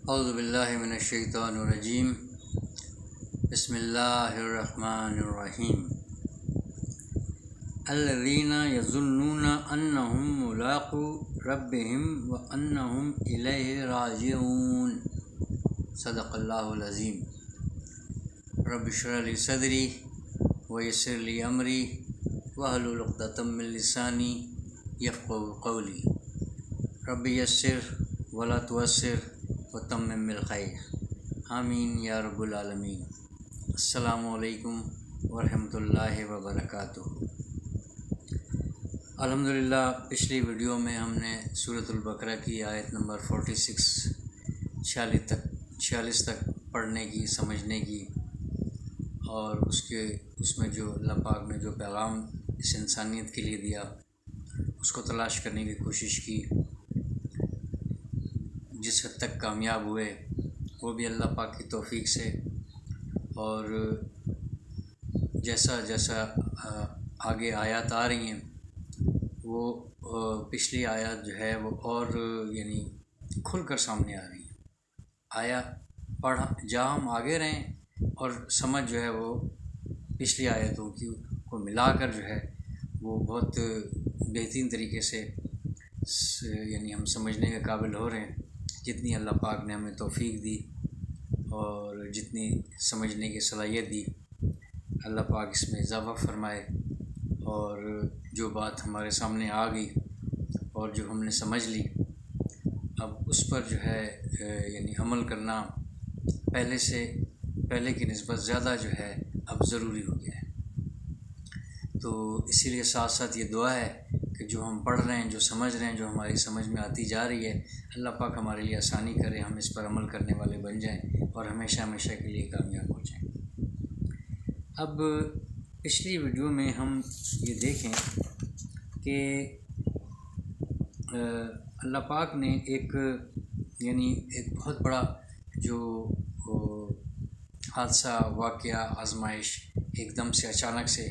اعوذ باللہ من الشیطان الرجیم بسم اللہ الرحمن الرحیم الذین یظنون انہم ملاقو ربہم وانہم الیہ راجعون صدق اللہ العظیم۔ رب اشرح لی صدری ویسر لی امری واحلل عقدۃ من لسانی یفقہوا قولی۔ رب یسر ولا تعسر وتمم بالخیر، آمین یا رب العالمین۔ السلام علیکم ورحمۃ اللہ وبرکاتہ۔ الحمدللہ پچھلی ویڈیو میں ہم نے سورۃ البقرہ کی آیت نمبر 46 تک پڑھنے کی، سمجھنے کی، اور اس میں جو اللہ پاک نے جو پیغام اس انسانیت کے لیے دیا اس کو تلاش کرنے کی کوشش کی۔ جس حد تک کامیاب ہوئے وہ بھی اللہ پاک کی توفیق سے، اور جیسا جیسا آگے آیات آ رہی ہیں وہ پچھلی آیات جو ہے وہ اور کھل کر سامنے آ رہی ہیں۔ جہاں ہم آگے رہیں اور سمجھ جو ہے وہ پچھلی آیتوں کی کو ملا کر جو ہے وہ بہت بہترین طریقے سے ہم سمجھنے کے قابل ہو رہے ہیں۔ جتنی اللہ پاک نے ہمیں توفیق دی اور جتنی سمجھنے کی صلاحیت دی، اللہ پاک اس میں اضافہ فرمائے، اور جو بات ہمارے سامنے آ گئی اور جو ہم نے سمجھ لی، اب اس پر جو ہے عمل کرنا پہلے کی نسبت زیادہ جو ہے اب ضروری ہو گیا ہے۔ تو اسی لیے ساتھ ساتھ یہ دعا ہے کہ جو ہم پڑھ رہے ہیں، جو سمجھ رہے ہیں، جو ہماری سمجھ میں آتی جا رہی ہے، اللہ پاک ہمارے لیے آسانی کرے، ہم اس پر عمل کرنے والے بن جائیں اور ہمیشہ ہمیشہ کے لیے کامیاب ہو جائیں۔ اب پچھلی ویڈیو میں ہم یہ دیکھیں کہ اللہ پاک نے ایک بہت بڑا جو حادثہ، واقعہ، آزمائش ایک دم سے اچانک سے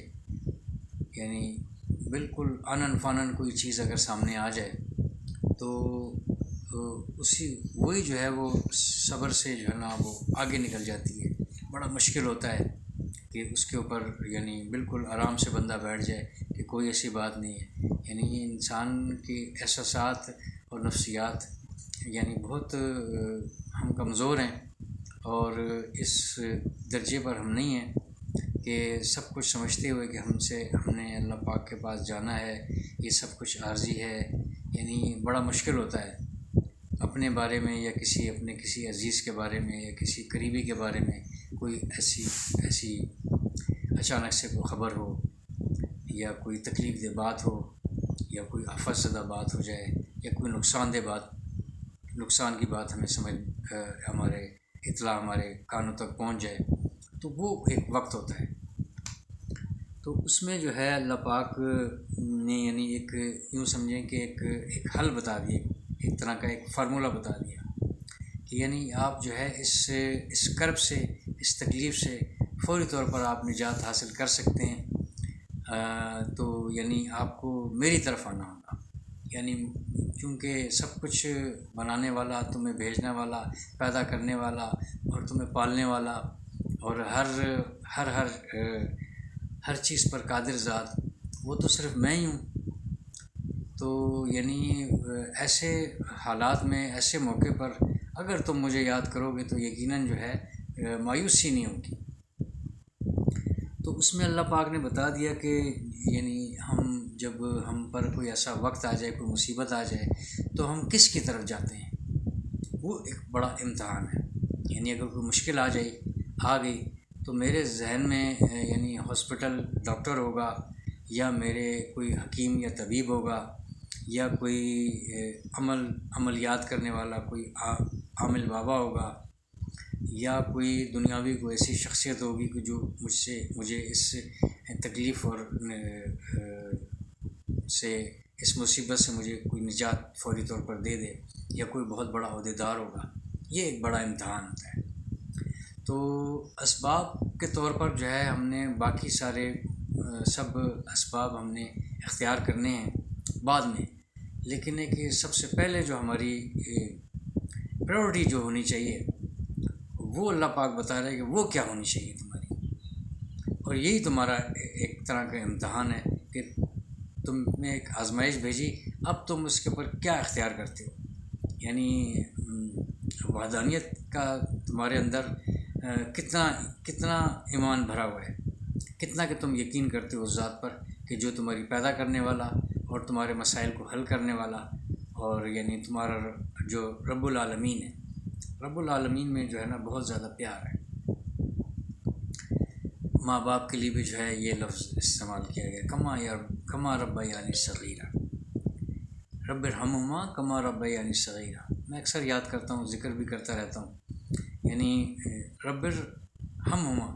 بالکل آنن فانن کوئی چیز اگر سامنے آ جائے تو وہی جو ہے وہ صبر سے جو ہے نا وہ آگے نکل جاتی ہے۔ بڑا مشکل ہوتا ہے کہ اس کے اوپر بالکل آرام سے بندہ بیٹھ جائے کہ کوئی ایسی بات نہیں ہے۔ یہ انسان کے احساسات اور نفسیات بہت ہم کمزور ہیں، اور اس درجے پر ہم نہیں ہیں کہ سب کچھ سمجھتے ہوئے کہ ہم نے اللہ پاک کے پاس جانا ہے، یہ سب کچھ عارضی ہے۔ بڑا مشکل ہوتا ہے اپنے بارے میں یا اپنے کسی عزیز کے بارے میں یا کسی قریبی کے بارے میں کوئی ایسی اچانک سے کوئی خبر ہو، یا کوئی تکلیف دہ بات ہو، یا کوئی آفت زدہ بات ہو جائے، یا کوئی نقصان کی بات ہمارے اطلاع ہمارے کانوں تک پہنچ جائے، تو وہ ایک وقت ہوتا ہے۔ تو اس میں جو ہے اللہ پاک نے ایک یوں سمجھیں کہ ایک حل بتا دیا، ایک طرح کا ایک فارمولہ بتا دیا کہ آپ جو ہے اس کرب سے، اس تکلیف سے فوری طور پر آپ نجات حاصل کر سکتے ہیں۔ تو آپ کو میری طرف آنا ہوگا، چونکہ سب کچھ بنانے والا، تمہیں بھیجنے والا، پیدا کرنے والا اور تمہیں پالنے والا، اور ہر چیز پر قادر ذات، وہ تو صرف میں ہی ہوں۔ تو ایسے حالات میں، ایسے موقع پر اگر تم مجھے یاد کرو گے تو یقیناً جو ہے مایوسی نہیں ہوگی۔ تو اس میں اللہ پاک نے بتا دیا کہ جب ہم پر کوئی ایسا وقت آ جائے، کوئی مصیبت آ جائے، تو ہم کس کی طرف جاتے ہیں، وہ ایک بڑا امتحان ہے۔ اگر کوئی مشکل آ گئی تو میرے ذہن میں ہاسپٹل، ڈاکٹر ہوگا، یا میرے کوئی حکیم یا طبیب ہوگا، یا کوئی عملیات کرنے والا کوئی عامل بابا ہوگا، یا کوئی دنیاوی کوئی ایسی شخصیت ہوگی کہ جو مجھے اس تکلیف اور اس مصیبت سے مجھے کوئی نجات فوری طور پر دے دے، یا کوئی بہت بڑا عہدیدار ہوگا۔ یہ ایک بڑا امتحان ہوتا ہے۔ تو اسباب کے طور پر جو ہے ہم نے باقی سارے سب اسباب ہم نے اختیار کرنے ہیں بعد میں، لیکن سب سے پہلے جو ہماری پریورٹی جو ہونی چاہیے وہ اللہ پاک بتا رہے کہ وہ کیا ہونی چاہیے تمہاری، اور یہی تمہارا ایک طرح کا امتحان ہے کہ تم نے ایک آزمائش بھیجی، اب تم اس کے اوپر کیا اختیار کرتے ہو، یعنی وحدانیت کا تمہارے اندر کتنا ایمان بھرا ہوا ہے، کتنا کہ تم یقین کرتے ہو اس ذات پر کہ جو تمہاری پیدا کرنے والا اور تمہارے مسائل کو حل کرنے والا، اور یعنی تمہارا جو رب العالمین ہے، رب العالمین میں جو ہے نا بہت زیادہ پیار ہے۔ ماں باپ کے لیے بھی جو ہے یہ لفظ استعمال کیا گیا، کما ربیانی صغیرہ، رب ارحمہما کما ربیانی صغیرہ۔ میں اکثر یاد کرتا ہوں، ذکر بھی کرتا رہتا ہوں، یعنی رب ارحمہما،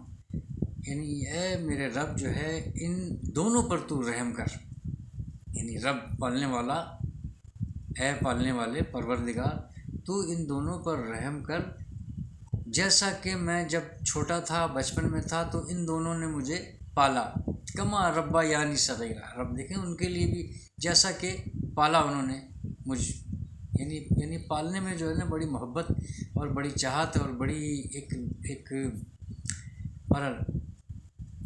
یعنی اے میرے رب جو ہے ان دونوں پر تو رحم کر، یعنی رب پالنے والا، اے پالنے والے پروردگار تو ان دونوں پر رحم کر، جیسا کہ میں جب چھوٹا تھا، بچپن میں تھا تو ان دونوں نے مجھے پالا، کما ربا یعنی صغیرہ، رب دیکھیں ان کے لیے بھی جیسا کہ پالا انہوں نے مجھ، یعنی پالنے میں جو ہے نا بڑی محبت اور بڑی چاہت اور بڑی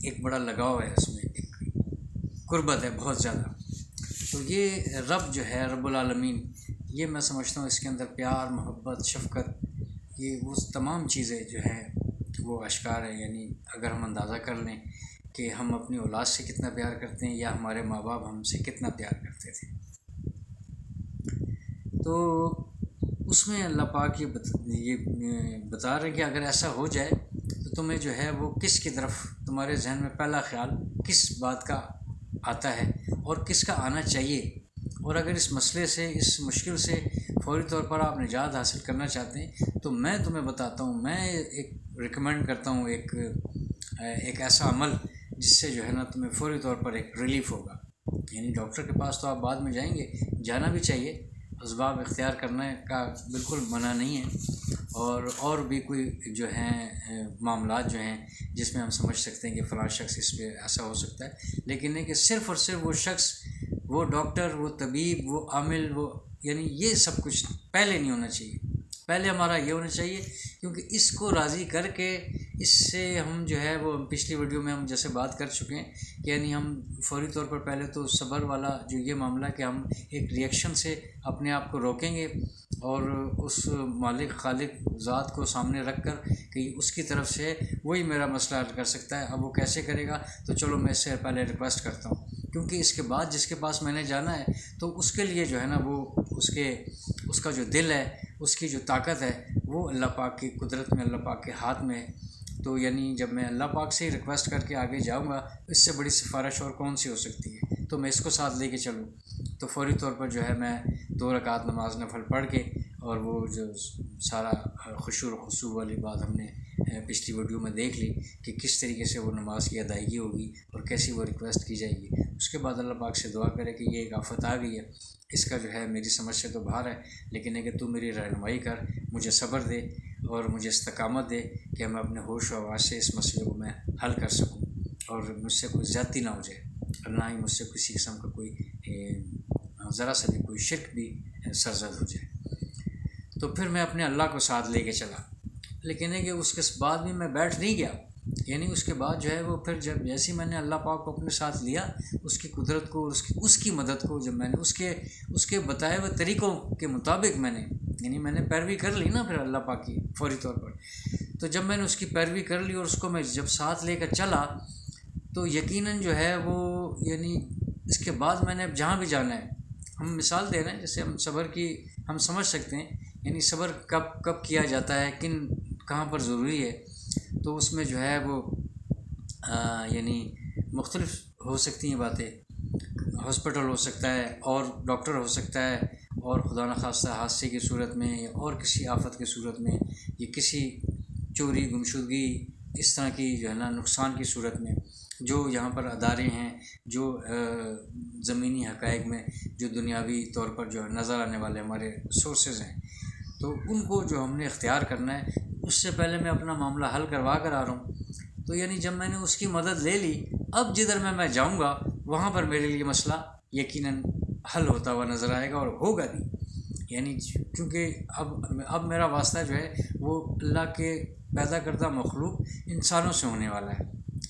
ایک بڑا لگاؤ ہے، اس میں ایک قربت ہے بہت زیادہ۔ تو یہ رب جو ہے رب العالمین، یہ میں سمجھتا ہوں اس کے اندر پیار، محبت، شفقت، یہ وہ تمام چیزیں جو ہیں وہ اشکار ہیں۔ یعنی اگر ہم اندازہ کر لیں کہ ہم اپنی اولاد سے کتنا پیار کرتے ہیں یا ہمارے ماں باپ ہم سے کتنا پیار کرتے تھے، تو اس میں اللہ پاک یہ بتا رہے کہ اگر ایسا ہو جائے تو تمہیں جو ہے وہ کس کی طرف، تمہارے ذہن میں پہلا خیال کس بات کا آتا ہے اور کس کا آنا چاہیے، اور اگر اس مسئلے سے، اس مشکل سے فوری طور پر آپ نجات حاصل کرنا چاہتے ہیں تو میں تمہیں بتاتا ہوں، میں ایک ریکمینڈ کرتا ہوں ایک ایسا عمل جس سے جو ہے نا تمہیں فوری طور پر ایک ریلیف ہوگا۔ یعنی ڈاکٹر کے پاس تو آپ بعد میں جائیں گے، جانا بھی چاہیے، اسباب اختیار کرنے کا بالکل منع نہیں ہے، اور بھی کوئی جو ہیں معاملات جو ہیں جس میں ہم سمجھ سکتے ہیں کہ فلاں شخص اس پہ ایسا ہو سکتا ہے، لیکن نہیں کہ صرف اور صرف وہ شخص، وہ ڈاکٹر، وہ طبیب، وہ عامل، وہ یعنی یہ سب کچھ پہلے نہیں ہونا چاہیے۔ پہلے ہمارا یہ ہونا چاہیے، کیونکہ اس کو راضی کر کے اس سے ہم جو ہے وہ پچھلی ویڈیو میں ہم جیسے بات کر چکے ہیں کہ یعنی ہم فوری طور پر پہلے تو صبر والا جو یہ معاملہ کہ ہم ایک ریئیکشن سے اپنے آپ کو روکیں گے اور اس مالک خالق ذات کو سامنے رکھ کر کہ اس کی طرف سے وہی میرا مسئلہ حل کر سکتا ہے، اب وہ کیسے کرے گا، تو چلو میں اس سے پہلے ریکویسٹ کرتا ہوں، کیونکہ اس کے بعد جس کے پاس میں نے جانا ہے تو اس کے لیے جو ہے نا وہ اس کا جو دل ہے، اس کی جو طاقت ہے وہ اللہ پاک کی قدرت میں، اللہ پاک کے ہاتھ میں ہے۔ تو یعنی جب میں اللہ پاک سے ہی ریکویسٹ کر کے آگے جاؤں گا، اس سے بڑی سفارش اور کون سی ہو سکتی ہے، تو میں اس کو ساتھ لے کے چلوں تو فوری طور پر جو ہے میں 2 رکعت نماز نفل پڑھ کے، اور وہ جو سارا خشوع و خضوع والی بات ہم نے پچھلی ویڈیو میں دیکھ لی کہ کس طریقے سے وہ نماز کی ادائیگی ہوگی اور کیسی وہ ریکویسٹ کی جائے گی، اس کے بعد اللہ پاک سے دعا کرے کہ یہ ایک آفت آ گئی ہے، اس کا جو ہے میری سمجھ سے تو باہر ہے، لیکن ہے کہ تو میری رہنمائی کر، مجھے صبر دے اور مجھے استقامت دے کہ میں اپنے ہوش و حواس سے اس مسئلے کو میں حل کر سکوں اور مجھ سے کوئی زیادتی نہ ہو جائے، اور نہ ہی مجھ سے کسی قسم کا کوئی ذرا سا بھی کوئی شرک بھی سرزد ہو جائے۔ تو پھر میں اپنے اللہ کو ساتھ لے کے چلا، لیکن ہے کہ اس کے بعد بھی میں بیٹھ نہیں گیا، یعنی اس کے بعد جو ہے وہ پھر جب جیسے میں نے اللہ پاک کو اپنے ساتھ لیا، اس کی قدرت کو، اس کی مدد کو، جب میں نے اس کے بتائے ہوئے طریقوں کے مطابق میں نے پیروی کر لی نا پھر اللہ پاک کی فوری طور پر، تو جب میں نے اس کی پیروی کر لی اور اس کو میں جب ساتھ لے کر چلا تو یقیناً جو ہے وہ یعنی اس کے بعد میں نے اب جہاں بھی جانا ہے، ہم مثال دے رہے ہیں جیسے ہم صبر کی ہم سمجھ سکتے ہیں، یعنی صبر کب کیا جاتا ہے، کہاں پر ضروری ہے، تو اس میں جو ہے وہ یعنی مختلف ہو سکتی ہیں باتیں، ہاسپٹل ہو سکتا ہے اور ڈاکٹر ہو سکتا ہے، اور خدا نخواستہ حادثے کی صورت میں یا اور کسی آفت کی صورت میں یا کسی چوری گمشدگی اس طرح کی جو ہے نا نقصان کی صورت میں، جو یہاں پر ادارے ہیں، جو زمینی حقائق میں جو دنیاوی طور پر جو نظر آنے والے ہمارے سورسز ہیں، تو ان کو جو ہم نے اختیار کرنا ہے، اس سے پہلے میں اپنا معاملہ حل کروا کر آ رہا ہوں۔ تو یعنی جب میں نے اس کی مدد لے لی، اب جدھر میں جاؤں گا وہاں پر میرے لیے مسئلہ یقیناً حل ہوتا ہوا نظر آئے گا اور ہوگا بھی، یعنی کیونکہ اب میرا واسطہ جو ہے وہ اللہ کے پیدا کردہ مخلوق انسانوں سے ہونے والا ہے،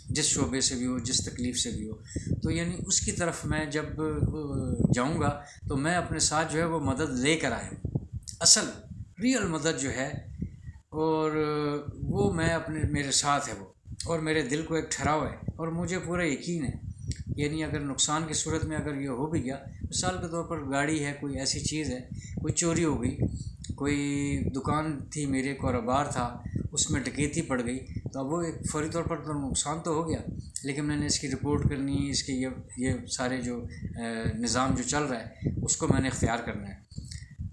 جس شعبے سے بھی ہو، جس تکلیف سے بھی ہو، تو یعنی اس کی طرف میں جب جاؤں گا تو میں اپنے ساتھ جو ہے وہ مدد لے کر آیا ہوں، اصل ریئل مدد جو ہے، اور وہ میں میرے ساتھ ہے وہ، اور میرے دل کو ایک ٹھہراؤ ہے، اور مجھے پورا یقین ہے یعنی اگر نقصان کی صورت میں اگر یہ ہو بھی گیا، مثال کے طور پر گاڑی ہے، کوئی ایسی چیز ہے، کوئی چوری ہو گئی، کوئی دکان تھی میرے کاروبار تھا اس میں ڈکیتی پڑ گئی، تو اب وہ ایک فوری طور پر تو نقصان تو ہو گیا، لیکن میں نے اس کی رپورٹ کرنی ہے، اس کے یہ سارے جو نظام جو چل رہا ہے اس کو میں نے اختیار کرنا ہے،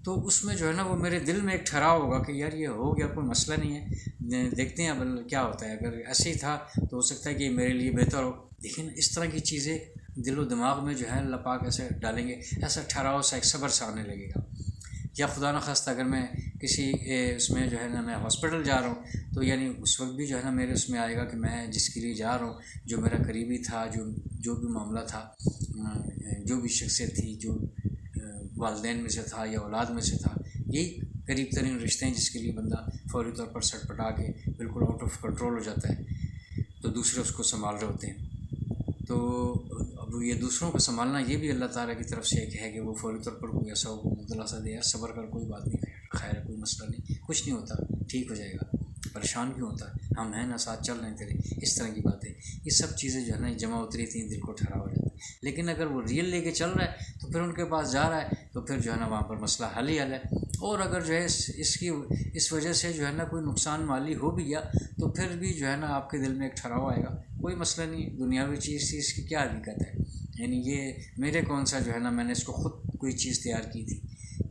تو اس میں جو ہے نا وہ میرے دل میں ایک ٹھہراؤ ہوگا کہ یار یہ ہو گیا، کوئی مسئلہ نہیں ہے، دیکھتے ہیں اب کیا ہوتا ہے، اگر ایسے ہی تھا تو ہو سکتا ہے کہ میرے لیے بہتر ہو، لیکن اس طرح کی چیزیں دل و دماغ میں جو ہے اللہ پاک ایسے ڈالیں گے، ایسا ٹھہراؤ سا ایک صبر سا آنے لگے گا، یا خدا نخواستہ اگر میں کسی اس میں جو ہے نا میں ہاسپٹل جا رہا ہوں تو یعنی اس وقت بھی جو ہے نا میرے اس میں آئے گا کہ میں جس کے لیے جا رہا ہوں، جو میرا قریبی تھا، جو بھی معاملہ تھا، جو بھی شخصیت تھی، جو والدین میں سے تھا یا اولاد میں سے تھا، یہی قریب ترین رشتے ہیں جس کے لیے بندہ فوری طور پر سٹ پٹا کے بالکل آؤٹ آف کنٹرول ہو جاتا ہے، تو دوسرے اس کو سنبھال رہے ہوتے ہیں، تو اب یہ دوسروں کو سنبھالنا یہ بھی اللہ تعالیٰ کی طرف سے ایک ہے کہ وہ فوری طور پر کوئی ایسا دلاسا دے، یار صبر کر، کوئی بات نہیں، خیر ہے، کوئی مسئلہ نہیں، کچھ نہیں ہوتا، ٹھیک ہو جائے گا، پریشان کیوں ہوتا ہے، ہم ہیں نا، ساتھ چل رہے ہیں تیرے، اس طرح کی باتیں، یہ سب چیزیں جو ہے نا جمع اتری تھیں، دل کو ٹھہرا ہو جاتا ہے، لیکن اگر وہ ریئل لے کے چل رہا ہے تو پھر ان کے پاس جا رہا ہے تو پھر جو ہے نا وہاں پر مسئلہ حل ہی حل ہے، اور اگر جو ہے اس وجہ سے جو ہے نا کوئی نقصان مالی ہو بھی گیا تو پھر بھی جو ہے نا آپ کے دل میں ایک ٹھہراؤ آئے گا، کوئی مسئلہ نہیں، دنیاوی چیز تھی، اس کی کیا حقیقت ہے، یعنی یہ میرے کون سا جو ہے نا میں نے اس کو خود کوئی چیز تیار کی تھی،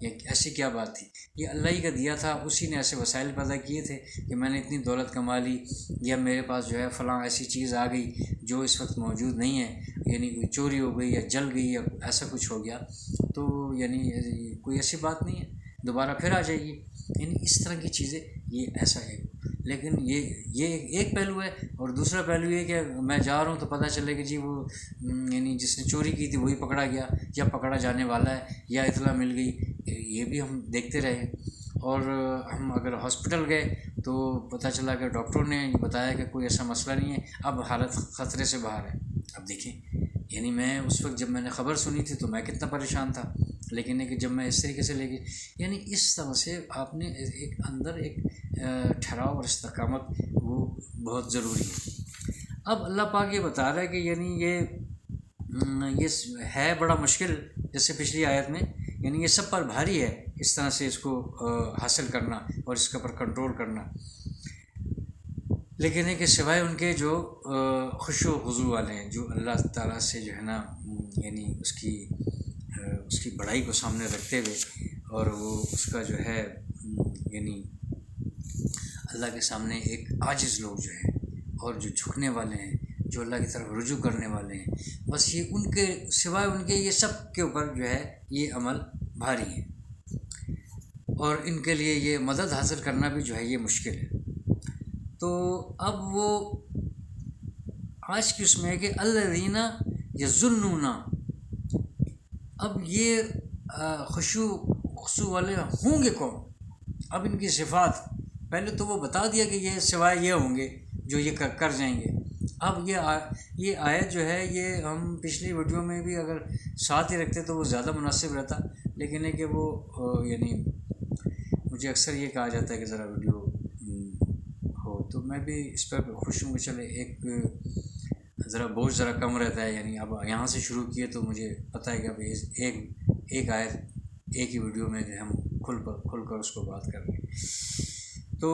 یہ ایسی کیا بات تھی، یہ اللہ ہی کا دیا تھا، اسی نے ایسے وسائل پیدا کیے تھے کہ میں نے اتنی دولت کما لی، یا میرے پاس جو ہے فلاں ایسی چیز آ گئی جو اس وقت موجود نہیں ہے، یعنی کوئی چوری ہو گئی یا جل گئی یا ایسا کچھ ہو گیا، تو یعنی کوئی ایسی بات نہیں ہے، دوبارہ پھر آ جائے گی، یعنی اس طرح کی چیزیں، یہ ایسا ہے، لیکن یہ ایک پہلو ہے، اور دوسرا پہلو یہ کہ میں جا رہا ہوں تو پتہ چلے کہ جی وہ یعنی جس نے چوری کی تھی وہی پکڑا گیا یا پکڑا جانے والا ہے یا اطلاع مل گئی، یہ بھی ہم دیکھتے رہے، اور ہم اگر ہاسپٹل گئے تو پتہ چلا کہ ڈاکٹروں نے بتایا کہ کوئی ایسا مسئلہ نہیں ہے، اب حالت خطرے سے باہر ہے، اب دیکھیں یعنی میں اس وقت جب میں نے خبر سنی تھی تو میں کتنا پریشان تھا، لیکن کہ جب میں اس طریقے سے لے گئی، یعنی اس طرح سے آپ نے ایک اندر ایک ٹھہراؤ اور استقامت وہ بہت ضروری ہے۔ اب اللہ پاک یہ بتا رہا ہے کہ یعنی یہ ہے بڑا مشکل، جیسے پچھلی آیت میں، یعنی یہ سب پر بھاری ہے اس طرح سے اس کو حاصل کرنا اور اس کے اوپر کنٹرول کرنا، لیکن ہے کہ سوائے ان کے جو خشوع و خضوع والے ہیں، جو اللہ تعالیٰ سے جو ہے نا یعنی اس کی بڑائی کو سامنے رکھتے ہوئے، اور وہ اس کا جو ہے یعنی اللہ کے سامنے ایک عاجز لوگ جو ہیں اور جو جھکنے والے ہیں، جو اللہ کی طرف رجوع کرنے والے ہیں، بس یہ ان کے سوائے ان کے یہ سب کے اوپر جو ہے یہ عمل بھاری ہے، اور ان کے لیے یہ مدد حاصل کرنا بھی جو ہے یہ مشکل ہے۔ تو اب وہ آج کی اس میں ہے کہ الذین یظنون، اب یہ خشوع خضوع والے ہوں گے کون؟ اب ان کی صفات، پہلے تو وہ بتا دیا کہ یہ سوائے یہ ہوں گے جو یہ کر جائیں گے، اب یہ آیت جو ہے یہ ہم پچھلی ویڈیو میں بھی اگر ساتھ ہی رکھتے تو وہ زیادہ مناسب رہتا، لیکن ہے کہ وہ یعنی مجھے اکثر یہ کہا جاتا ہے کہ ذرا ویڈیو ہو، تو میں بھی اس پر خوش ہوں کہ چلے ایک ذرا بوجھ ذرا کم رہتا ہے، یعنی اب یہاں سے شروع کیے تو مجھے پتہ ہے کہ اب ایک آیت ایک ہی ویڈیو میں جو ہم کھل کر اس کو بات کر رہے ہیں، تو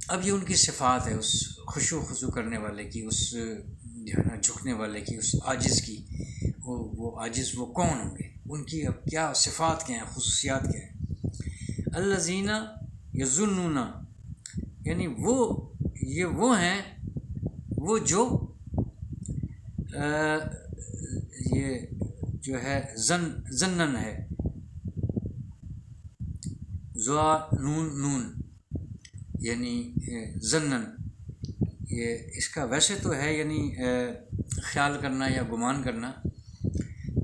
اب یہ ان کی صفات ہے، اس خشوع خضوع کرنے والے کی، اس جو ہے نا جھکنے والے کی، اس عاجز کی، وہ عاجز وہ کون ہوں گے، ان کی اب کیا صفات کیا ہیں، خصوصیات کیا ہیں؟ الذین یظنون، یعنی وہ ہیں وہ جو یہ جو ہے ظنن ہے، زوا نون یعنی ظنن، یہ اس کا ویسے تو ہے یعنی خیال کرنا یا گمان کرنا،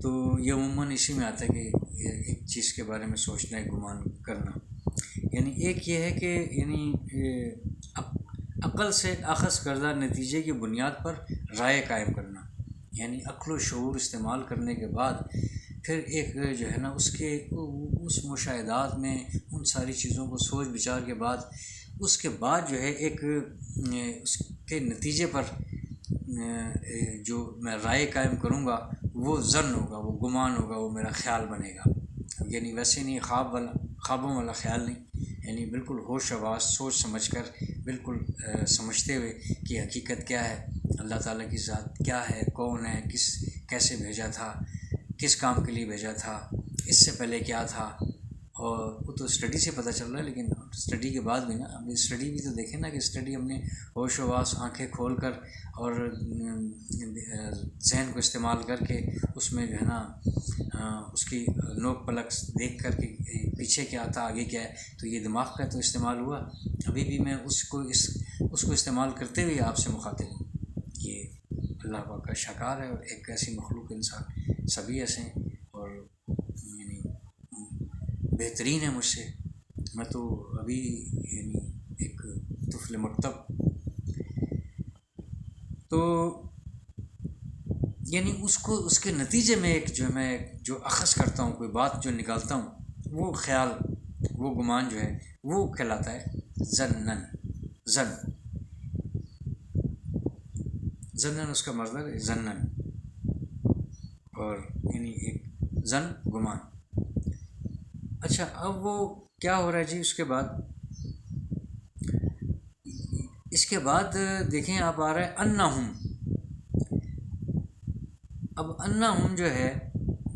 تو یہ عموماً اسی میں آتا ہے کہ ایک چیز کے بارے میں سوچنا ہے، گمان کرنا. یعنی ایک یہ ہے کہ یعنی عقل سے اخذ کردہ نتیجے کی بنیاد پر رائے قائم کرنا، یعنی عقل و شعور استعمال کرنے کے بعد پھر ایک جو ہے نا اس مشاہدات میں ان ساری چیزوں کو سوچ بچار کے بعد اس کے بعد جو ہے ایک اس کے نتیجے پر جو میں رائے قائم کروں گا وہ ظن ہوگا، وہ گمان ہوگا، وہ میرا خیال بنے گا. یعنی ویسے نہیں خوابوں والا خیال نہیں، یعنی بالکل ہوش حواس سوچ سمجھ کر بالکل سمجھتے ہوئے کہ حقیقت کیا ہے، اللہ تعالیٰ کی ذات کیا ہے، کون ہے، کیسے بھیجا تھا، کس کام کے لیے بھیجا تھا، اس سے پہلے کیا تھا. اور وہ تو اسٹڈی سے پتہ چل رہا ہے، لیکن اسٹڈی کے بعد بھی نا اب اسٹڈی بھی تو دیکھیں نا کہ اسٹڈی ہم نے ہوش و حواس آنکھیں کھول کر اور ذہن کو استعمال کر کے اس میں جو ہے نا اس کی نوک پلک دیکھ کر کے پیچھے کیا تھا آگے کیا ہے، تو یہ دماغ کا تو استعمال ہوا. ابھی بھی میں اس کو استعمال کرتے ہوئے آپ سے مخاطب ہوں کہ اللہ پاک کا شاکار ہے، اور ایک ایسی مخلوق انسان سبھی ایسے ہیں اور یعنی بہترین ہے مجھ سے. میں تو ابھی یعنی ایک طفل مکتب، تو یعنی اس کے نتیجے میں ایک جو اخذ کرتا ہوں، کوئی بات جو نکالتا ہوں، وہ خیال، وہ گمان جو ہے وہ کہلاتا ہے ظنن اس کا مصدر ہے ظنن، اور یعنی ایک ظن گمان. اچھا اب وہ کیا ہو رہا ہے جی اس کے بعد دیکھیں آپ آ رہا ہے انہم. اب انہم جو ہے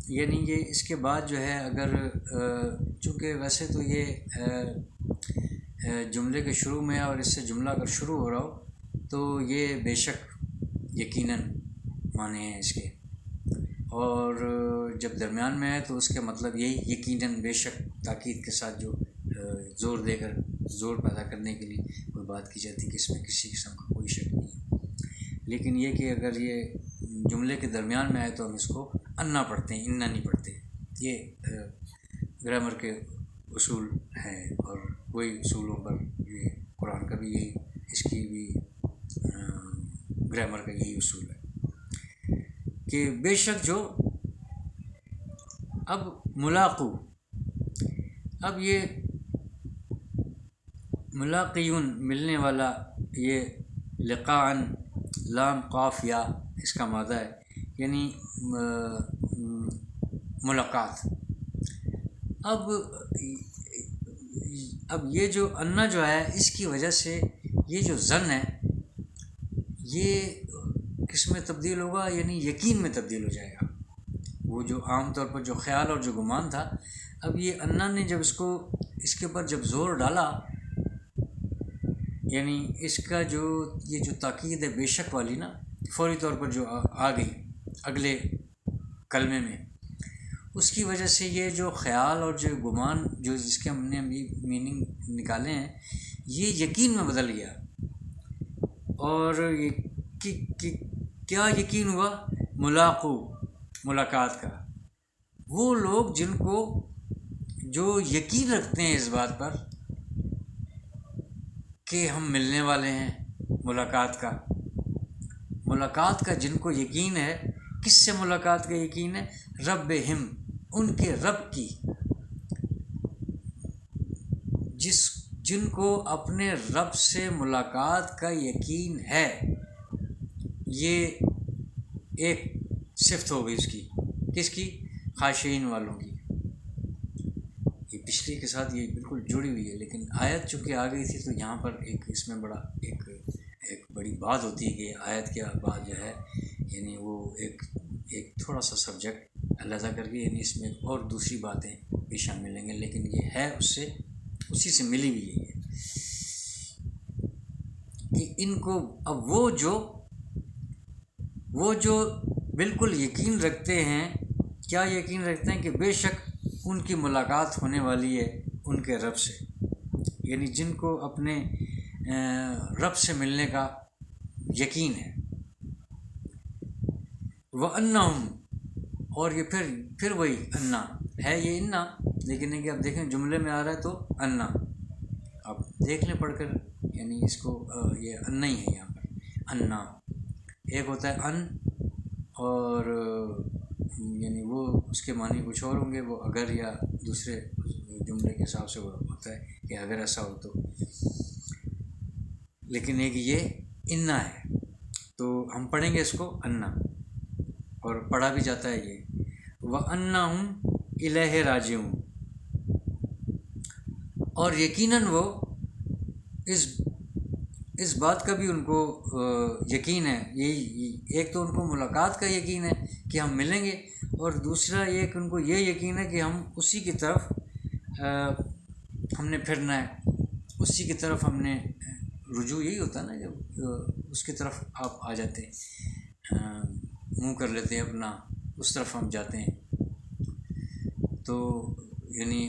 یعنی یہ اس کے بعد جو ہے اگر چونکہ ویسے تو یہ جملے کے شروع میں اور اس سے جملہ اگر شروع ہو رہا ہو تو یہ بے شک یقیناً معنی ہیں اس کے، اور جب درمیان میں ہے تو اس کا مطلب یہی یقیناً بے شک تاکید کے ساتھ جو زور دے کر زور پیدا کرنے کے لیے کوئی بات کی جاتی ہے کہ اس میں کسی قسم کا کوئی شک نہیں ہے. لیکن یہ کہ اگر یہ جملے کے درمیان میں آئے تو ہم اس کو انا پڑھتے ہیں، انا نہیں پڑھتے. یہ گرامر کے اصول ہیں اور وہی اصولوں پر یہ قرآن کا بھی یہی، اس کی بھی گرامر کا یہی اصول ہے کہ بے شک جو اب ملاقو، اب یہ ملاقیون ملنے والا، یہ لقاءً لام قاف یا اس کا مادہ ہے، یعنی ملاقات. اب یہ جو انا جو ہے اس کی وجہ سے یہ جو ظن ہے یہ کس میں تبدیل ہوگا، یعنی یقین میں تبدیل ہو جائے گا. وہ جو عام طور پر جو خیال اور جو گمان تھا، اب یہ انا نے جب اس کے اوپر جب زور ڈالا، یعنی اس کا یہ جو تاکید ہے بے شک والی نا، فوری طور پر جو آ گئی اگلے کلمے میں، اس کی وجہ سے یہ جو خیال اور جو گمان جو جس کے ہم نے ابھی میننگ نکالے ہیں یہ یقین میں بدل گیا. اور کیا یقین ہوا؟ ملاقات کا. وہ لوگ جن کو جو یقین رکھتے ہیں اس بات پر کہ ہم ملنے والے ہیں، ملاقات کا جن کو یقین ہے، کس سے ملاقات کا یقین ہے؟ ربہم، ان کے رب کی، جن کو اپنے رب سے ملاقات کا یقین ہے. یہ ایک صفت ہو گئی اس کی، کس کی؟ خاشعین والوں کی. یہ پچھلی کے ساتھ یہ بالکل جڑی ہوئی ہے، لیکن آیت چونکہ آ گئی تھی تو یہاں پر اس میں بڑا ایک بڑی بات ہوتی ہے کہ آیت کے بعد جو ہے یعنی وہ ایک تھوڑا سا سبجیکٹ علیحدہ کر کے یعنی اس میں اور دوسری باتیں بھی شامل لیں گے، لیکن یہ ہے اسی سے ملی ہوئی ہے کہ ان کو اب وہ جو بالکل یقین رکھتے ہیں، کیا یقین رکھتے ہیں؟ کہ بے شک ان کی ملاقات ہونے والی ہے ان کے رب سے، یعنی جن کو اپنے رب سے ملنے کا یقین ہے. وَأَنَّهُمْ، اور یہ پھر وہی انا ہے، یہ انا، لیکن ہے کہ اب دیکھیں جملے میں آ رہا ہے تو انا، اب دیکھ لیں پڑھ کر، یعنی اس کو یہ انا ہی ہے یہاں پر انا۔ ایک ہوتا ہے ان، اور یعنی وہ اس کے معنی کچھ اور ہوں گے، وہ اگر یا دوسرے جملے کے حساب سے وہ ہوتا ہے کہ اگر ایسا ہو تو، لیکن ایک یہ انا ہے، تو ہم پڑھیں گے اس کو انا، اور پڑھا بھی جاتا ہے یہ وَأَنَّهُمْ إِلَيْهِ رَاجِعُونَ، اور یقیناً وہ اس بات کا بھی ان کو یقین ہے، یہی ایک تو ان کو ملاقات کا یقین ہے کہ ہم ملیں گے، اور دوسرا ایک ان کو یہ یقین ہے کہ ہم اسی کی طرف ہم نے پھرنا ہے، اسی کی طرف ہم نے رجوع، یہی ہوتا ہے نا جب اس کی طرف آپ آ جاتے ہیں، منہ کر لیتے ہیں اپنا، اس طرف ہم جاتے ہیں، تو یعنی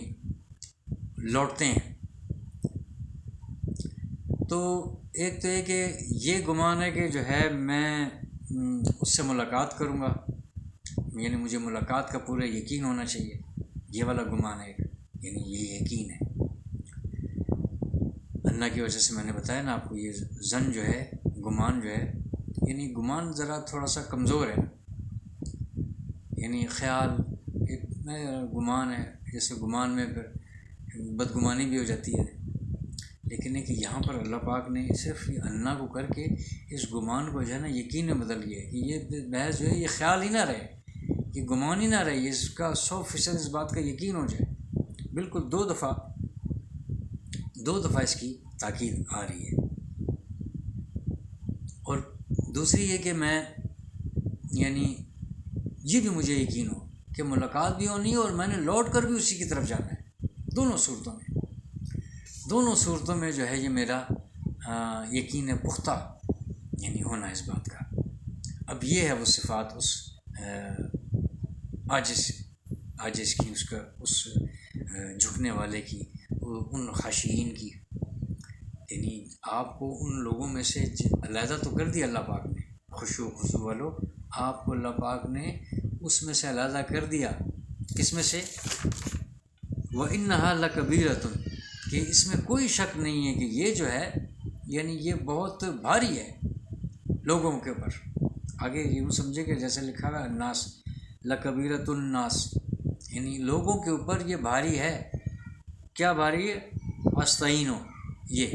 لوٹتے ہیں۔ تو ایک تو یہ کہ یہ گمان ہے کہ جو ہے میں اس سے ملاقات کروں گا، یعنی مجھے ملاقات کا پورا یقین ہونا چاہیے، یہ والا گمان ہے، یعنی یہ یقین ہے اللہ کی وجہ سے۔ میں نے بتایا نا آپ کو، یہ ظن جو ہے، گمان جو ہے، یعنی گمان ذرا تھوڑا سا کمزور ہے، یعنی خیال ایک میں گمان ہے، جیسے گمان میں پھر بدگمانی بھی ہو جاتی ہے، لیکن ہے کہ یہاں پر اللہ پاک نے صرف انا کو کر کے اس گمان کو جو ہے نا یقین میں بدل گیا کہ یہ بحث جو ہے یہ خیال ہی نہ رہے، یہ گمان ہی نہ رہے، اس کا 100% اس بات کا یقین ہو جائے۔ بالکل دو دفعہ اس کی تاکید آ رہی ہے۔ اور دوسری یہ کہ میں یعنی یہ بھی مجھے یقین ہو کہ ملاقات بھی ہونی ہے، اور میں نے لوٹ کر بھی اسی کی طرف جانا ہے، دونوں صورتوں میں جو ہے یہ میرا یقین پختہ یعنی ہونا اس بات کا۔ اب یہ ہے وہ صفات اس عاجز کی، اس جھکنے والے کی، ان خاشعین کی، یعنی آپ کو ان لوگوں میں سے علیحدہ تو کر دیا اللہ پاک نے، خشوع والو، آپ کو اللہ پاک نے اس میں سے علیحدہ کر دیا، کس میں سے؟ وَإِنَّهَا لَكَبِيرَةٌ، کہ اس میں کوئی شک نہیں ہے کہ یہ جو ہے یعنی یہ بہت بھاری ہے لوگوں کے اوپر۔ آگے یوں سمجھے کہ جیسے لکھا ہوا ہے الناس لَكَبِيرَةُ النَّاسِ، یعنی لوگوں کے اوپر یہ بھاری ہے۔ کیا بھاری ہے؟ استعینو، یہ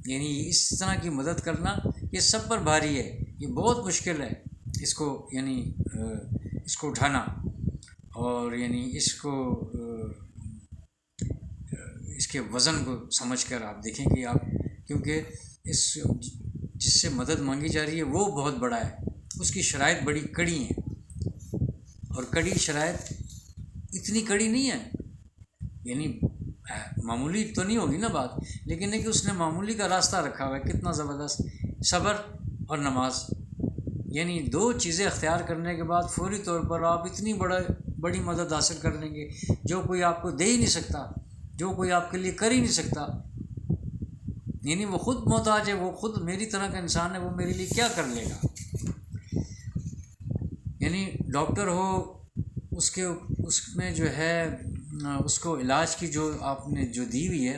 یعنی اس طرح کی مدد کرنا یہ سب پر بھاری ہے، یہ بہت مشکل ہے اس کو، یعنی اس کو اٹھانا، اور یعنی اس کے وزن کو سمجھ کر آپ دیکھیں کہ آپ، کیونکہ جس سے مدد مانگی جا رہی ہے وہ بہت بڑا ہے، اس کی شرائط بڑی کڑی ہیں، اور کڑی شرائط اتنی کڑی نہیں ہے، یعنی معمولی تو نہیں ہوگی نا بات، لیکن ہے کہ اس نے معمولی کا راستہ رکھا ہوا ہے، کتنا زبردست، صبر اور نماز، یعنی دو چیزیں اختیار کرنے کے بعد فوری طور پر آپ اتنی بڑی مدد حاصل کر لیں گے، جو کوئی آپ کو دے ہی نہیں سکتا، جو کوئی آپ کے لیے کر ہی نہیں سکتا، یعنی وہ خود محتاج ہے، وہ خود میری طرح کا انسان ہے، وہ میرے لیے کیا کر لے گا۔ یعنی ڈاکٹر ہو، اس میں جو ہے اس کو علاج کی جو آپ نے جو دی ہوئی ہے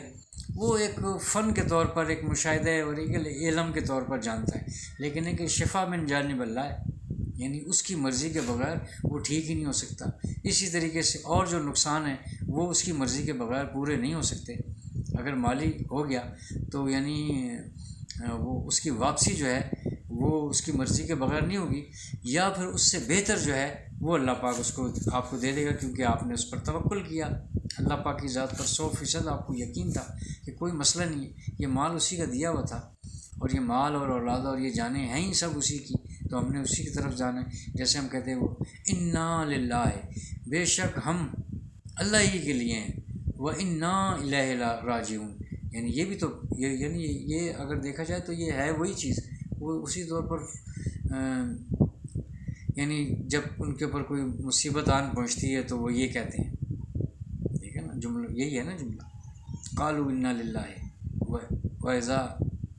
وہ ایک فن کے طور پر، ایک مشاہدے اور ایک علم کے طور پر جانتا ہے، لیکن ایک شفا من جانب اللہ ہے، یعنی اس کی مرضی کے بغیر وہ ٹھیک ہی نہیں ہو سکتا۔ اسی طریقے سے اور جو نقصان ہیں وہ اس کی مرضی کے بغیر پورے نہیں ہو سکتے۔ اگر مالی ہو گیا تو یعنی وہ اس کی واپسی جو ہے وہ اس کی مرضی کے بغیر نہیں ہوگی، یا پھر اس سے بہتر جو ہے وہ اللہ پاک اس کو آپ کو دے دے گا، کیونکہ آپ نے اس پر توکل کیا، اللہ پاک کی ذات پر 100% آپ کو یقین تھا کہ کوئی مسئلہ نہیں ہے، یہ مال اسی کا دیا ہوا تھا، اور یہ مال اور اولاد اور یہ جانیں ہیں ہی سب اسی کی، تو ہم نے اسی کی طرف جانا ہے۔ جیسے ہم کہتے ہیں وہ انا للہ، بے شک ہم اللہ ہی کے لیے ہیں، وانا الیہ راجعون، یعنی یہ بھی تو یعنی یہ اگر دیکھا جائے تو یہ ہے وہی چیز، وہ اسی طور پر یعنی جب ان کے اوپر کوئی مصیبت آن پہنچتی ہے تو وہ یہ کہتے ہیں، ٹھیک ہے نا، جملہ یہی ہے نا جملہ، قالوا انا للہ واذا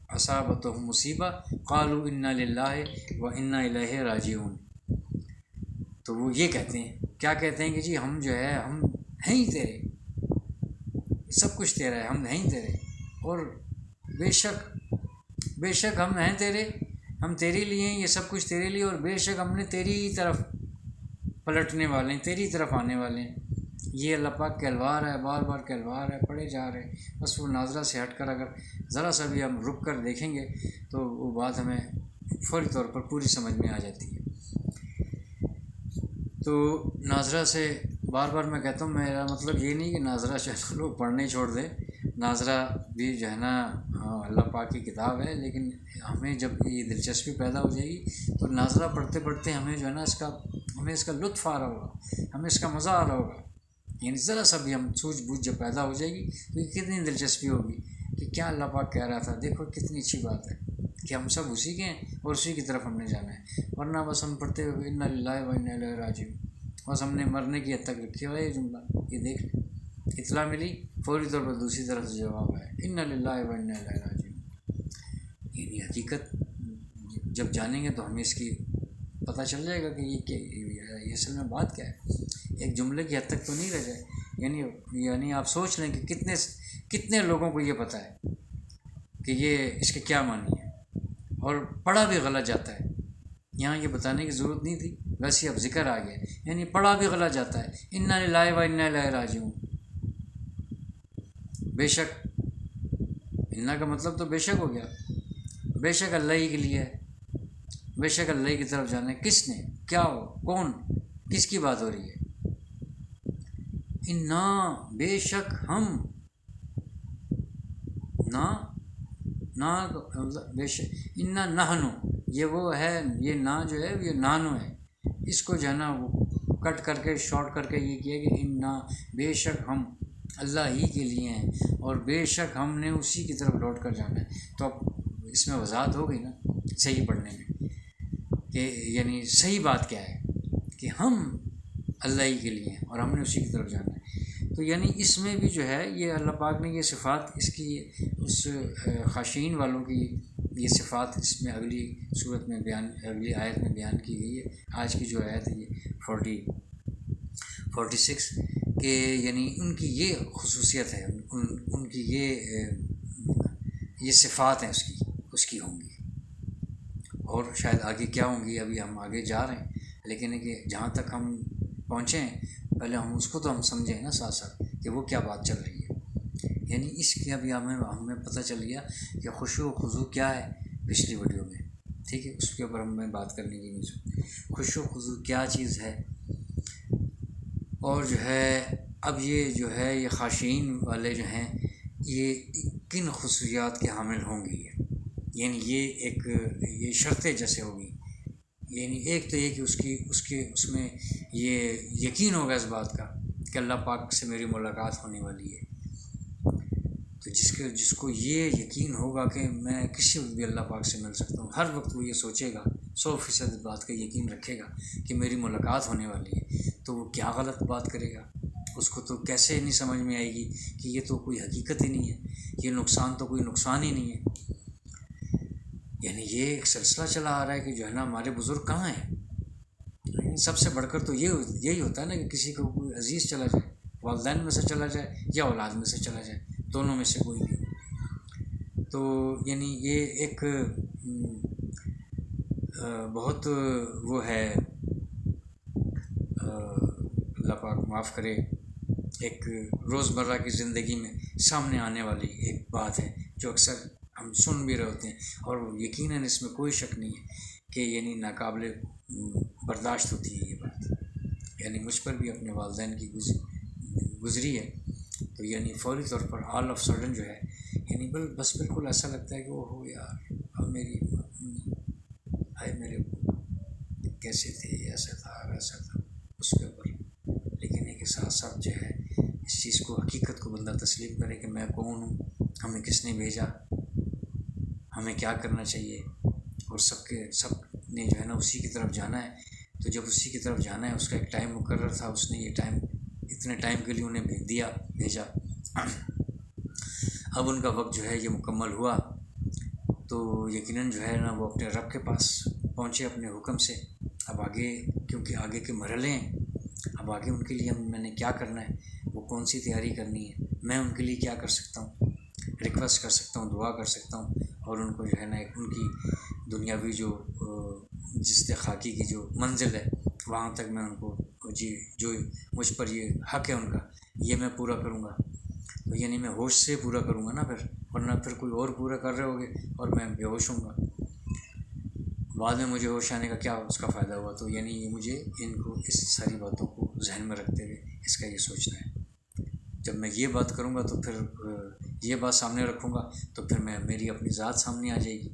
اصابتهم مصیبہ قالوا انا للہ وانا الیہ راجعون، تو وہ یہ کہتے ہیں کیا کہتے ہیں کہ جی ہم جو ہے ہم ہیں ہی تیرے، سب کچھ تیرا ہے، ہم ہیں ہی تیرے، اور بے شک ہم ہیں تیرے، ہم تیرے لیے ہیں، یہ سب کچھ تیرے لیے، اور بے شک ہم نے تیری ہی طرف پلٹنے والے ہیں، تیری طرف آنے والے ہیں۔ یہ اللہ پاک کہلوا رہا ہے، بار بار کہلوا رہا ہے، پڑھے جا رہے ہیں۔ بس وہ ناظرہ سے ہٹ کر اگر ذرا سا بھی ہم رک کر دیکھیں گے تو وہ بات ہمیں فوری طور پر پوری سمجھ میں آ جاتی ہے۔ تو ناظرہ سے بار بار میں کہتا ہوں، میرا مطلب یہ نہیں کہ ناظرہ لوگ پڑھنے چھوڑ دیں، ناظرہ بھی جو ہے نا اللہ پاک کی کتاب ہے، لیکن ہمیں جب یہ دلچسپی پیدا ہو جائے گی تو ناظرہ پڑھتے پڑھتے ہمیں جو ہے نا ہمیں اس کا لطف آ رہا ہوگا، ہمیں اس کا مزہ آ رہا ہوگا، یعنی ذرا سا بھی ہم سوجھ بوجھ جب پیدا ہو جائے گی تو یہ کتنی دلچسپی ہوگی کہ کیا اللہ پاک کہہ رہا تھا، دیکھو کتنی اچھی بات ہے کہ ہم سب اسی کے ہیں اور اسی کی طرف ہم نے جانا ہے، ورنہ بس ہم پڑھتے ہوئے انا للہ و انا الیہ راجعون، بس ہم نے مرنے کی حد تک رکھی ہوا یہ جملہ، یہ دیکھ لیں اطلاع ملی، فوری طور پر دوسری طرف سے جواب آیا انا للہ و انا الیہ راجعون۔ یعنی حقیقت جب جانیں گے تو ہمیں اس کی پتہ چل جائے گا کہ یہ اصل میں بات کیا ہے، ایک جملے کی حد تک تو نہیں رہ جائے۔ یعنی آپ سوچ لیں کہ کتنے لوگوں کو یہ پتہ ہے کہ یہ اس کے کیا معنی ہے، اور پڑھا بھی غلط جاتا ہے۔ یہاں یہ بتانے کی ضرورت نہیں تھی، ویسے اب ذکر آ گیا، یعنی پڑھا بھی غلط جاتا ہے، انا للہ و انا الیہ راجعون۔ بے شک، انا کا مطلب تو بے شک ہو گیا، بے شک اللہ ہی کے لیے ہے، بے شک اللہ ہی کی طرف جانا ہے۔ کس نے، کیا ہو، کون، کس کی بات ہو رہی ہے؟ انا، بے شک ہم، نا بے شک، انا نحنو، یہ وہ ہے، یہ نا جو ہے یہ نانو ہے، اس کو جو ہے نا وہ کٹ کر کے شارٹ کر کے یہ کیا کہ انا، بے شک ہم اللہ ہی کے لیے ہیں، اور بے شک ہم نے اسی کی طرف لوٹ کر جانا ہے۔ تو اب اس میں وضاحت ہو گئی نا صحیح پڑھنے میں کہ یعنی صحیح بات کیا ہے کہ ہم اللہ ہی کے لیے ہیں اور ہم نے اسی کی طرف جانا ہے۔ تو یعنی اس میں بھی جو ہے یہ اللہ پاک نے یہ صفات اس کی اس خاشعین والوں کی یہ صفات اس میں اگلی صورت میں اگلی آیت میں بیان کی گئی ہے۔ آج کی جو آیت ہے یہ 46 کہ یعنی ان کی یہ خصوصیت ہے، ان کی یہ صفات ہیں اس کی ہوں گی، اور شاید آگے کیا ہوں گی ابھی ہم آگے جا رہے ہیں، لیکن کہ جہاں تک ہم پہنچے ہیں پہلے ہم اس کو تو ہم سمجھیں نا ساتھ ساتھ کہ وہ کیا بات چل رہی ہے۔ یعنی اس کی ابھی ہمیں پتہ چل گیا کہ خشوع و خضوع کیا ہے پچھلی ویڈیو میں، ٹھیک ہے، اس کے اوپر ہمیں بات کرنے کی نہیں ضرورت، خشوع و خضوع کیا چیز ہے، اور جو ہے اب یہ جو ہے یہ خاشعین والے جو ہیں یہ کن خصوصیات کے حامل ہوں گی، یعنی یہ شرطیں جیسے ہوگی، یعنی ایک تو یہ کہ اس میں یہ یقین ہوگا اس بات کا کہ اللہ پاک سے میری ملاقات ہونے والی ہے، تو جس کو یہ یقین ہوگا کہ میں کسی وقت بھی اللہ پاک سے مل سکتا ہوں، ہر وقت وہ یہ سوچے گا، 100% بات کا یقین رکھے گا کہ میری ملاقات ہونے والی ہے، تو وہ کیا غلط بات کرے گا؟ اس کو تو کیسے نہیں سمجھ میں آئے گی کہ یہ تو کوئی حقیقت ہی نہیں ہے، یہ نقصان تو کوئی نقصان ہی نہیں ہے۔ یعنی یہ ایک سلسلہ چلا آ رہا ہے کہ جو ہے نا ہمارے بزرگ کہاں ہیں، سب سے بڑھ کر تو یہی ہوتا ہے نا کہ کسی کو کوئی عزیز چلا جائے، والدین میں سے چلا جائے یا اولاد میں سے چلا جائے، دونوں میں سے کوئی بھی ہو، تو یعنی یہ ایک بہت وہ ہے، اللہ پاک معاف کرے، ایک روزمرہ کی زندگی میں سامنے آنے والی ایک بات ہے جو اکثر ہم سن بھی رہے ہوتے ہیں، اور یقیناً اس میں کوئی شک نہیں ہے کہ یعنی ناقابل برداشت ہوتی ہے یہ بات، یعنی مجھ پر بھی اپنے والدین کی گزری ہے، تو یعنی فوری طور پر آل آف سڈن جو ہے یعنی بس بالکل ایسا لگتا ہے کہ وہ ہو یار اب میری میرے کیسے تھے، ایسا تھا ویسا تھا، اس کے اوپر، لیکن ایک ساتھ ساتھ جو ہے اس چیز کو حقیقت کو بندہ تسلیم کرے کہ میں کون ہوں، ہمیں کس نے بھیجا، ہمیں کیا کرنا چاہیے، اور سب نے جو ہے نا اسی کی طرف جانا ہے، تو جب اسی کی طرف جانا ہے اس کا ایک ٹائم مقرر تھا، اس نے یہ ٹائم اتنے ٹائم کے لیے انہیں بھیجا، اب ان کا وقت جو ہے یہ مکمل ہوا، تو یقیناً جو ہے نا وہ اپنے رب کے پاس پہنچے اپنے حکم سے۔ اب آگے کیونکہ آگے کے مرحلے ہیں، اب اب آگے ان کے لیے میں نے کیا کرنا ہے، وہ کون سی تیاری کرنی ہے، میں ان کے لیے کیا کر سکتا ہوں، ریکویسٹ کر سکتا ہوں، دعا کر سکتا ہوں، اور ان کو جو ہے نا ایک ان کی دنیاوی جو استحقاقی کی جو منزل ہے وہاں تک میں ان کو جو مجھ پر یہ حق ہے ان کا یہ میں پورا کروں گا. تو یعنی میں ہوش سے پورا کروں گا نا پھر، ورنہ پھر کوئی اور پورا کر رہے ہوگے اور میں بے ہوش ہوں گا، بعد میں مجھے ہوش آنے کا کیا اس کا فائدہ ہوا. تو یعنی یہ مجھے ان کو اس ساری باتوں کو ذہن میں رکھتے ہوئے اس کا یہ سوچنا ہے. جب میں یہ بات کروں گا تو پھر یہ بات سامنے رکھوں گا تو پھر میری اپنی ذات سامنے آ جائے گی.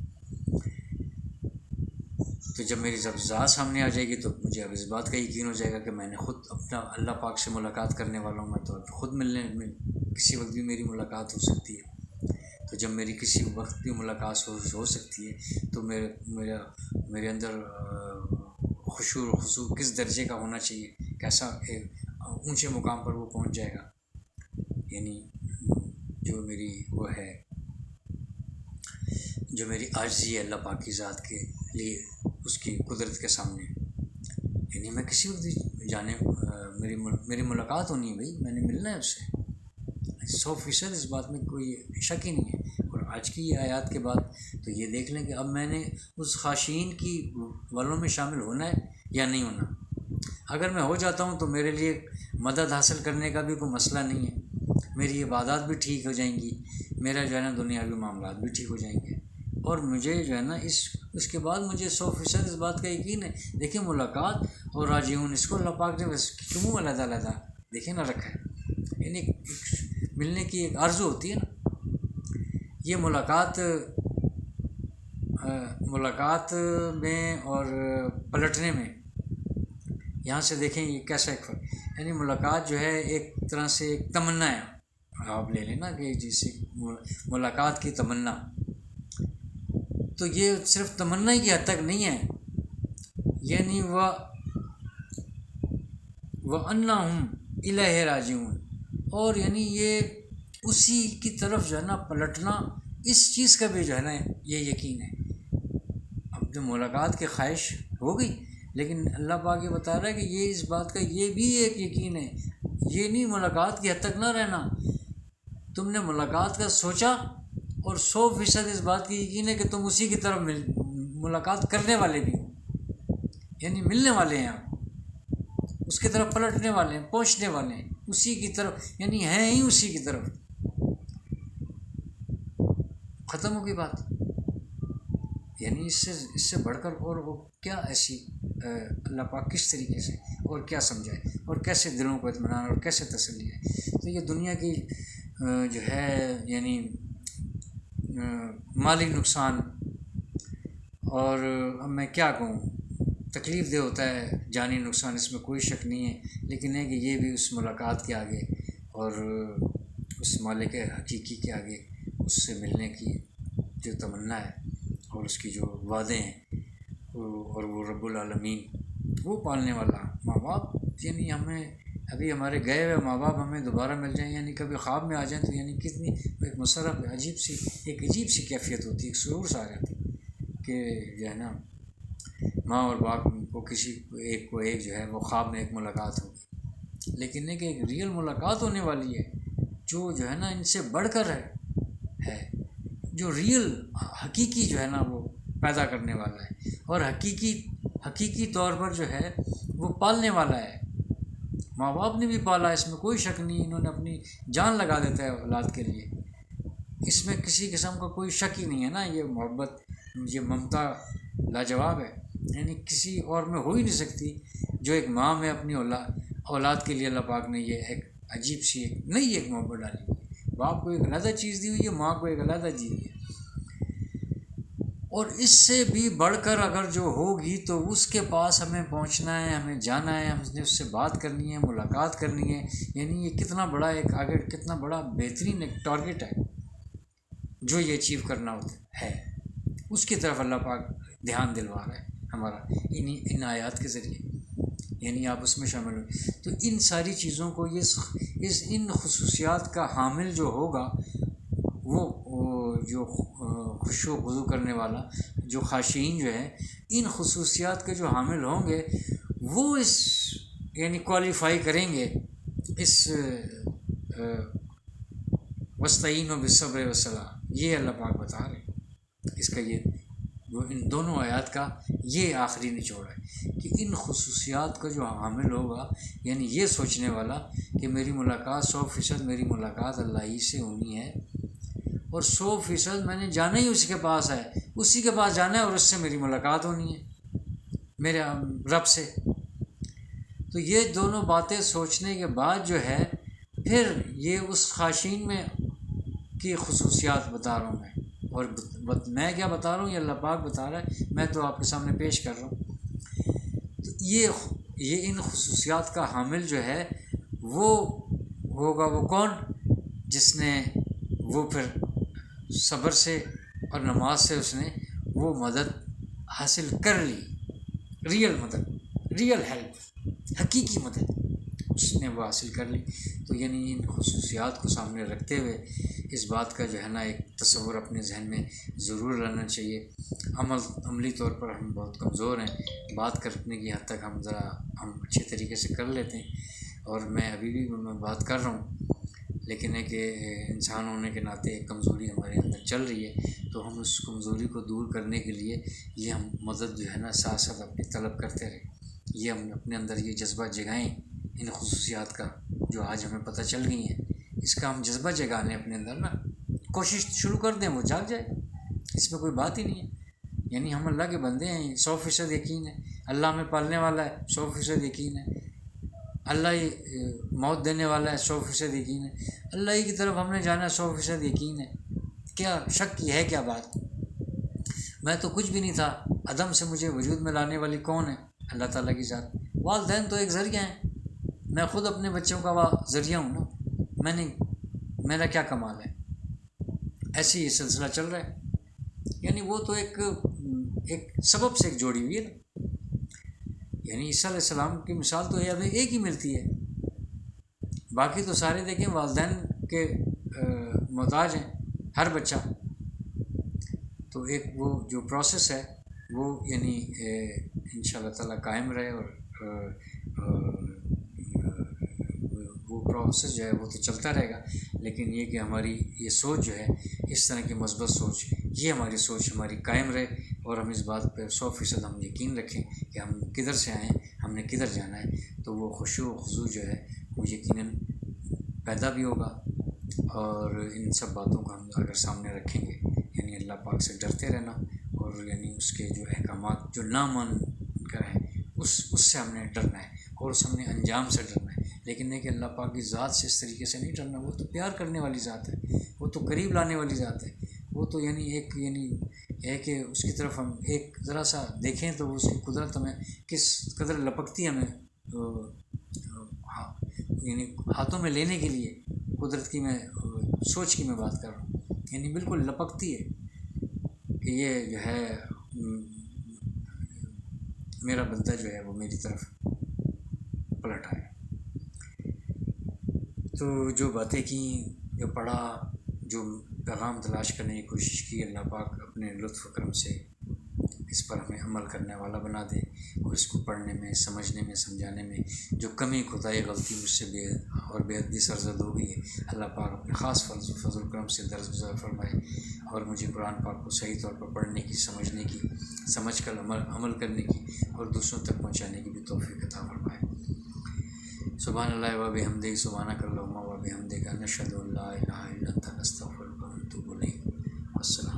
تو جب میری جب ذات سامنے آ جائے گی تو مجھے اب اس بات کا یقین ہو جائے گا کہ میں نے خود اپنا اللہ پاک سے ملاقات کرنے والا ہوں. میں تو خود ملنے میں کسی وقت بھی میری ملاقات ہو سکتی ہے. تو جب میری کسی وقت بھی ملاقات ہو سکتی ہے تو میرے اندر خشوع و خضوع کس درجے کا ہونا چاہیے، کیسا اونچے مقام پر وہ پہنچ جائے گا. یعنی جو میری وہ ہے، جو میری عاجزی ہے اللہ پاک کی ذات کے لیے اس کی قدرت کے سامنے، یعنی میں کسی وقت جانے میری ملاقات ہونی ہے بھائی، میں نے ملنا ہے اس سے 100%. اس بات میں کوئی شک ہی نہیں ہے. اور آج کی یہ آیات کے بعد تو یہ دیکھ لیں کہ اب میں نے اس خاشعین کی والوں میں شامل ہونا ہے یا نہیں ہونا. اگر میں ہو جاتا ہوں تو میرے لیے مدد حاصل کرنے کا بھی کوئی مسئلہ نہیں ہے، میری عبادات بھی ٹھیک ہو جائیں گی، میرا جو ہے نا دنیاوی معاملات بھی ٹھیک ہو جائیں گے. اور مجھے جو ہے نا اس کے بعد مجھے 100% اس بات کا یقین ہے. دیکھیں ملاقات اور راجعون، اس کو اللہ پاک نے بس کیوں علیحدہ علیحدہ دیکھیں نہ رکھا ہے. یعنی ملنے کی ایک آرزو ہوتی ہے نا، یہ ملاقات میں اور پلٹنے میں یہاں سے دیکھیں یہ کیسا ایک فرق. یعنی ملاقات جو ہے ایک طرح سے ایک تمنا ہے، آپ لے لیں نا کہ جیسے ملاقات کی تمنا، تو یہ صرف تمنا کی حد تک نہیں ہے. یعنی وَأَنَّهُمْ إِلَيْهِ رَاجِعُونَ، اور یعنی یہ اسی کی طرف جو ہے نا پلٹنا، اس چیز کا بھی جو ہے نا یہ یقین ہے. اب جو ملاقات کی خواہش ہو گئی، لیکن اللہ پاک یہ بتا رہا ہے کہ یہ اس بات کا یہ بھی ایک یقین ہے. یہ نہیں ملاقات کی حد تک نہ رہنا، تم نے ملاقات کا سوچا اور 100% اس بات کی یقین ہے کہ تم اسی کی طرف ملاقات کرنے والے بھی ہو، یعنی ملنے والے ہیں، آپ اس کی طرف پلٹنے والے ہیں، پہنچنے والے ہیں اسی کی طرف، یعنی ہیں ہی اسی کی طرف. ختم ہو گئی بات. یعنی اس سے بڑھ کر اور وہ کیا ایسی اللہ پاک کس طریقے سے اور کیا سمجھائے اور کیسے دلوں کو اطمینان اور کیسے تسلی ہے. تو یہ دنیا کی جو ہے یعنی مالی نقصان، اور اب میں کیا کہوں، تکلیف دہ ہوتا ہے جانی نقصان، اس میں کوئی شک نہیں ہے. لیکن ہے کہ یہ بھی اس ملاقات کے آگے اور اس مالک حقیقی کے آگے اس سے ملنے کی جو تمنا ہے اور اس کی جو وعدے ہیں، اور وہ رب العالمین وہ پالنے والا ماں باپ. یعنی ہمیں ابھی ہمارے گئے ہوئے ماں باپ ہمیں دوبارہ مل جائیں، یعنی کبھی خواب میں آ جائیں تو یعنی کتنی ایک مسرت ایک عجیب سی کیفیت ہوتی ہے، ایک سرور سا آ جاتی کہ جو ہے نا ماں اور باپ کو کسی ایک جو ہے وہ خواب میں ایک ملاقات ہوگی. لیکن ایک ریئل ملاقات ہونے والی ہے جو ہے نا ان سے بڑھ کر ہے، جو ریئل حقیقی جو ہے نا وہ پیدا کرنے والا ہے، اور حقیقی طور پر جو ہے وہ پالنے والا ہے. ماں باپ نے بھی پالا، اس میں کوئی شک نہیں، انہوں نے اپنی جان لگا دیتا ہے اولاد کے لیے، اس میں کسی قسم کا کوئی شک ہی نہیں ہے نا. یہ محبت، یہ ممتا لاجواب ہے، یعنی کسی اور میں ہو ہی نہیں سکتی جو ایک ماں میں اپنی اولاد کے لیے اللہ پاک نے یہ ایک عجیب سی ایک محبت ڈالی. باپ کو ایک علیحدہ چیز دی ہوئی ہے، ماں کو ایک علیحدہ دی ہوئی ہے. اور اس سے بھی بڑھ کر اگر جو ہوگی تو اس کے پاس ہمیں پہنچنا ہے، ہمیں جانا ہے، ہم نے اس سے بات کرنی ہے، ملاقات کرنی ہے. یعنی یہ کتنا بڑا ایک آگے کتنا بڑا بہترین ایک ٹارگیٹ ہے جو یہ اچیو کرنا ہوتا ہے. اس کی طرف اللہ پاک دھیان دلوا رہا ہے ہمارا ان آیات کے ذریعے. یعنی آپ اس میں شامل ہوئے تو ان ساری چیزوں کو ان خصوصیات کا حامل جو ہوگا، وہ جو خشوع و خضوع کرنے والا، جو خاشعین جو ہے، ان خصوصیات کے جو حامل ہوں گے وہ یعنی کوالیفائی کریں گے اس وستعین و بالصبر والصلاۃ، یہ اللہ پاک بتا رہے ہیں۔ اس کا یہ وہ ان دونوں آیات کا یہ آخری نچوڑ ہے کہ ان خصوصیات کا جو حامل ہوگا، یعنی یہ سوچنے والا کہ میری ملاقات 100% میری ملاقات اللہ ہی سے ہونی ہے، اور 100% میں نے جانا ہی اسی کے پاس ہے، اسی کے پاس جانا ہے، اور اس سے میری ملاقات ہونی ہے میرے رب سے۔ تو یہ دونوں باتیں سوچنے کے بعد جو ہے پھر یہ اس خاشین میں کی خصوصیات بتا رہا ہوں میں، اور میں کیا بتا رہا ہوں، یہ اللہ پاک بتا رہا ہے، میں تو آپ کے سامنے پیش کر رہا ہوں۔ تو یہ ان خصوصیات کا حامل جو ہے وہ ہوگا، وہ کون؟ جس نے وہ پھر صبر سے اور نماز سے اس نے وہ مدد حاصل کر لی، ریئل مدد، ریئل ہیلپ، حقیقی مدد اس نے وہ حاصل کر لی۔ تو یعنی ان خصوصیات کو سامنے رکھتے ہوئے اس بات کا جو ہے نا ایک تصور اپنے ذہن میں ضرور رہنا چاہیے۔ عملی طور پر ہم بہت کمزور ہیں، بات کرنے کی حد تک ہم اچھے طریقے سے کر لیتے ہیں، اور میں ابھی بھی میں بات کر رہا ہوں، لیکن ہے کہ انسان ہونے کے ناطے ایک کمزوری ہمارے اندر چل رہی ہے، تو ہم اس کمزوری کو دور کرنے کے لیے یہ ہم مدد جو ہے نا ساتھ ساتھ اپنی طلب کرتے رہیں، یہ ہم اپنے اندر یہ جذبہ جگائیں ان خصوصیات کا جو آج ہمیں پتہ چل گئی ہیں، اس کا ہم جذبہ جگانے اپنے اندر نا کوشش شروع کر دیں، وہ جاگ جائے، اس میں کوئی بات ہی نہیں ہے۔ یعنی ہم اللہ کے بندے ہیں، 100% یقین ہے، اللہ ہمیں پالنے والا ہے، 100% یقین ہے، اللہ ہی موت دینے والا ہے، 100% یقین ہے، اللہ ہی کی طرف ہم نے جانا ہے، 100% یقین ہے، کیا شک کی ہے کیا بات؟ میں تو کچھ بھی نہیں تھا، عدم سے مجھے وجود میں لانے والی کون ہے؟ اللہ تعالیٰ کی ذات۔ والدین تو ایک ذریعہ ہیں، میں خود اپنے بچوں کا ذریعہ ہوں نا، میرا کیا کمال ہے؟ ایسے ہی سلسلہ چل رہا ہے، یعنی وہ تو ایک سبب سے ایک جوڑی ہوئی ہے نا، یعنی عیسیٰ علیہ السلام کی مثال تو ہمیں ایک ہی ملتی ہے، باقی تو سارے دیکھیں والدین کے محتاج ہیں، ہر بچہ۔ تو ایک وہ جو پروسیس ہے وہ یعنی انشاء اللہ تعالیٰ قائم رہے، اور وہ پروسیس جو ہے وہ تو چلتا رہے گا، لیکن یہ کہ ہماری یہ سوچ جو ہے اس طرح کی مثبت سوچ، یہ ہماری سوچ ہماری قائم رہے، اور ہم اس بات پہ 100% ہم یقین رکھیں کہ ہم کدھر سے آئیں، ہم نے کدھر جانا ہے، تو وہ خشوع و خضوع جو ہے وہ یقیناً پیدا بھی ہوگا۔ اور ان سب باتوں کو ہم اگر سامنے رکھیں گے، یعنی اللہ پاک سے ڈرتے رہنا، اور یعنی اس کے جو احکامات جو نامان کر ہیں اس سے ہم نے ڈرنا ہے، اور اس ہم نے انجام سے ڈرنا ہے، لیکن نہیں کہ اللہ پاک کی ذات سے اس طریقے سے نہیں ڈرنا، وہ تو پیار کرنے والی ذات ہے، وہ تو قریب لانے والی ذات ہے، وہ تو یعنی ہے کہ اس کی طرف ہم ایک ذرا سا دیکھیں تو اس کی قدرت ہمیں کس قدر لپکتی ہے، ہمیں یعنی ہاتھوں میں لینے کے لیے قدرت کی میں سوچ کی میں بات کر رہا ہوں، یعنی بالکل لپکتی ہے کہ یہ جو ہے میرا بندہ جو ہے وہ میری طرف پلٹ آئے۔ تو جو باتیں کیں، جو پڑھا، جو پیغام تلاش کرنے کی کوشش کی، اللہ پاک اپنے لطف و کرم سے اس پر ہمیں عمل کرنے والا بنا دے، اور اس کو پڑھنے میں، سمجھنے میں، سمجھانے میں جو کمی، کوتاہی، غلطی مجھ سے بے ادبی سرزد ہو گئی ہے، اللہ پاک اپنے خاص فضل و کرم سے درگزر فرمائے، اور مجھے قرآن پاک کو صحیح طور پر پڑھنے کی، سمجھنے کی، سمجھ کر عمل کرنے کی، اور دوسروں تک پہنچانے کی بھی توفیق عطا فرمائے۔ سبحان اللہ و بحمدہ، سبحانک اللہم و بحمدک، نشہد ان لا الہ الا انت، نستغفرک و نتوب الیک۔ السلام۔